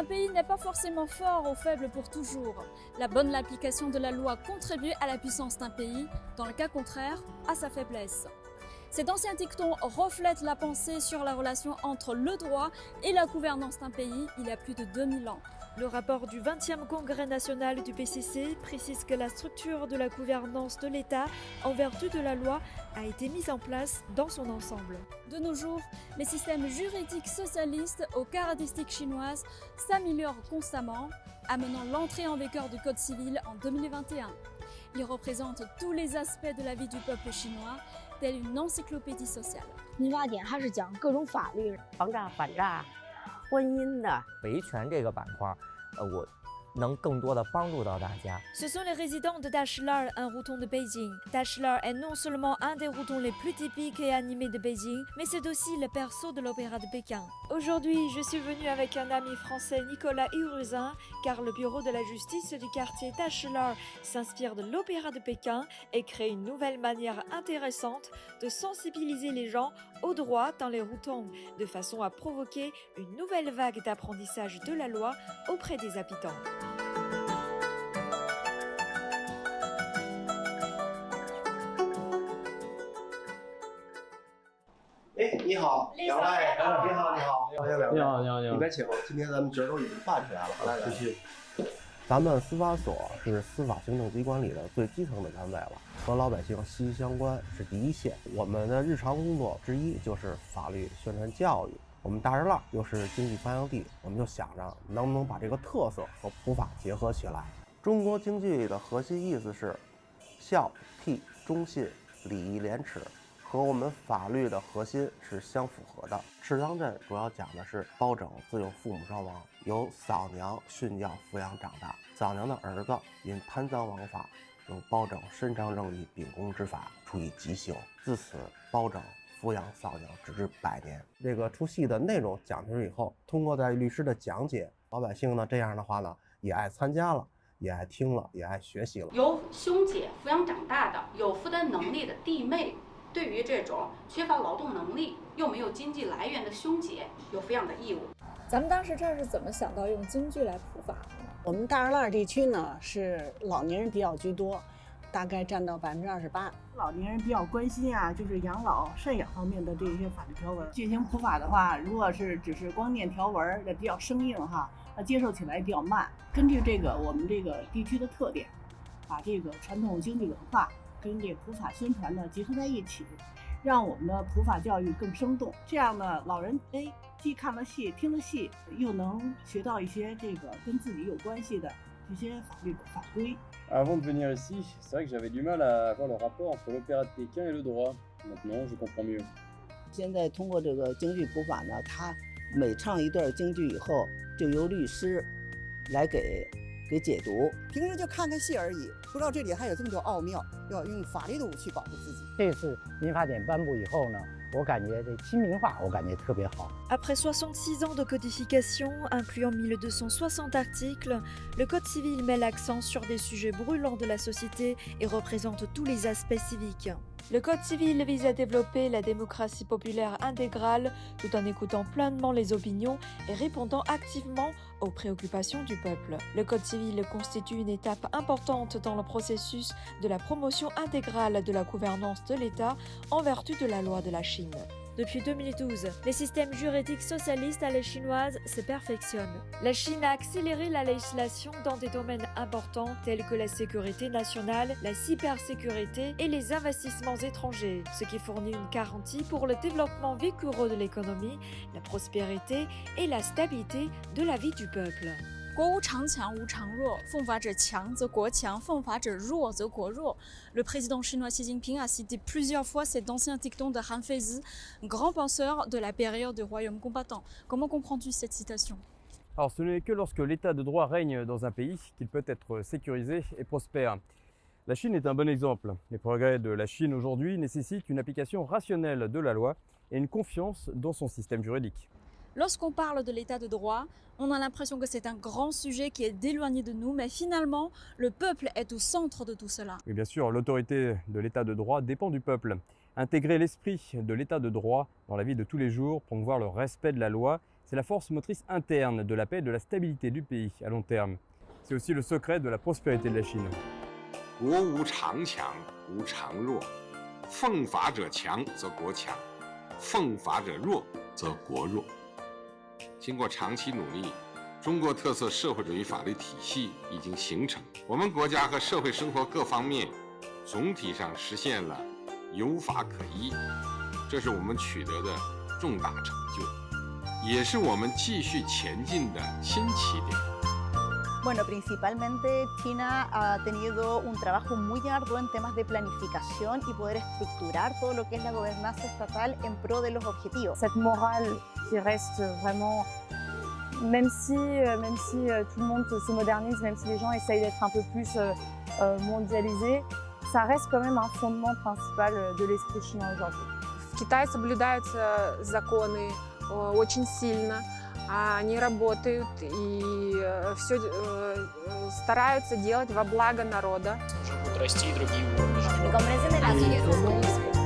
Un pays n'est pas forcément fort ou faible pour toujours. La bonne application de la loi contribue à la puissance d'un pays, dans le cas contraire, à sa faiblesse. Cet ancien dicton reflète la pensée sur la relation entre le droit et la gouvernance d'un pays il y a plus de 2000 ans. Le rapport du 20e Congrès national du PCC précise que la structure de la gouvernance de l'État, en vertu de la loi, a été mise en place dans son ensemble. De nos jours, les systèmes juridiques socialistes aux caractéristiques chinoises s'améliorent constamment, amenant l'entrée en vigueur du Code civil en 2021. Il représente tous les aspects de la vie du peuple chinois, telle une encyclopédie sociale. 民法典它是讲各种法律，防诈、反诈、婚姻的维权这个板块，我能更多的帮助到大家。 Ce sont les résidents de Dachilar, un routon de Beijing. Dachilar est non seulement un des routons les plus typiques et animés de Beijing, mais c'est aussi le berceau de l'opéra de Pékin. Aujourd'hui, je suis venue avec un ami français, Nicolas Huruzin, car le bureau de la justice du quartier Dachilar s'inspire de l'opéra de Pékin et crée une nouvelle manière intéressante de sensibiliser les gens au droit dans les routons, de façon à provoquer une nouvelle vague d'apprentissage de la loi auprès des habitants. 哎，你好，两位，你好，你好，欢迎两位，你好，你好，你好，里边请。今天咱们角都已经办起来了，来，谢谢。咱们司法所是司法行政机关里的最基层的单位了，和老百姓息息相关，是第一线。我们的日常工作之一就是法律宣传教育。我们大栅栏又是经济发祥地，我们就想着能不能把这个特色和普法结合起来。中国经济的核心意思是孝悌忠信礼义廉耻，和我们法律的核心是相符合的。赤江镇主要讲的是包拯自幼父母双亡，由嫂娘训教抚养长大。嫂娘的儿子因贪赃枉法，由包拯伸张正义秉公执法，处以极刑。自此，包拯抚养嫂娘直至100年。这个出戏的内容讲出以后，通过在律师的讲解，老百姓呢这样的话呢也爱参加了，也爱听了，也爱学习了。由兄姐抚养长大的有负担能力的弟妹，对于这种缺乏劳动能力又没有经济来源的兄姐有抚养的义务。咱们当时这是怎么想到用京剧来普法的呢？我们大栅栏地区呢是老年人比较居多，大概占到28%。老年人比较关心啊，就是养老赡养方面的这些法律条文进行普法的话，如果是只是光念条文，也比较生硬哈，接受起来比较慢。根据这个我们这个地区的特点，把这个传统京剧文化跟这普法宣传呢结合在一起，让我们的普法教育更生动。这样呢，老人既看了戏、听了戏，又能学到一些这个跟自己有关系的这些法律法规。Avant de venir ici, c'est vrai que j'avais du mal à voir le rapport entre l'opéra de Pékin et le droit. Maintenant, je comprends mieux. 现在通过这个京剧普法呢，他每唱一段京剧以后，就由律师来给解读。平时就看看戏而已，不知道这里还有这么多奥妙，要用法律的武器保护自己。这次民法典颁布以后呢，我感觉这亲民化，我感觉特别好。Après 66 ans de codification, incluant 1260 articles, le Code civil met l'accent sur des sujets brûlants de la société et représente tous les aspects civiques. Le Code civil vise à développer la démocratie populaire intégrale tout en écoutant pleinement les opinions et répondant activement aux préoccupations du peuple. Le Code civil constitue une étape importante dans le processus de la promotion intégrale de la gouvernance de l'État en vertu de la loi de la Chine. Depuis 2012, les systèmes juridiques socialistes à la chinoise se perfectionnent. La Chine a accéléré la législation dans des domaines importants tels que la sécurité nationale, la cybersécurité et les investissements étrangers, ce qui fournit une garantie pour le développement vigoureux de l'économie, la prospérité et la stabilité de la vie du peuple. 国无常强，无常弱。奉法者强则国强，奉法者弱则国弱。Le président chinois Xi Jinping a cité plusieurs fois cet ancien dicton de Han Feizi, grand penseur de la période du royaume combattant. Comment comprends-tu cette citation? Alors, ce n'est que lorsque l'état de droit règne dans un pays qu'il peut être sécurisé et prospère. La Chine est un bon exemple. Les progrès de la Chine aujourd'hui nécessitent une application rationnelle de la loi et une confiance dans son système juridique. Lorsqu'on parle de l'état de droit, on a l'impression que c'est un grand sujet qui est éloigné de nous, mais finalement, le peuple est au centre de tout cela. Oui, bien sûr, l'autorité de l'état de droit dépend du peuple. Intégrer l'esprit de l'état de droit dans la vie de tous les jours, promouvoir le respect de la loi, C'est la force motrice interne de la paix et de la stabilité du pays à long terme. C'est aussi le secret de la prospérité de la Chine. 国无常强，无常弱。奉法者强，则国强；奉法者弱，则国弱。经过长期努力，中国特色社会主义法律体系已经形成，我们国家和社会生活各方面总体上实现了有法可依，这是我们取得的重大成就，也是我们继续前进的新起点。 Bueno, principalmente China ha tenido un trabajo muy arduo en temas de planificación y poder estructurar todo lo que es la gobernanza estatal en pro de los objetivos. Cette morale qui reste vraiment, même si tout le monde se modernise, même si les gens essayent d'être un peu plus mondialisés, ça reste quand même un fondement principal de l'esprit chinois aujourd'hui. В Китае соблюдаются законы очень сильно. Они работают и все стараются делать во благо народа. Уже будут расти и другие уровни. Mi comprensión de la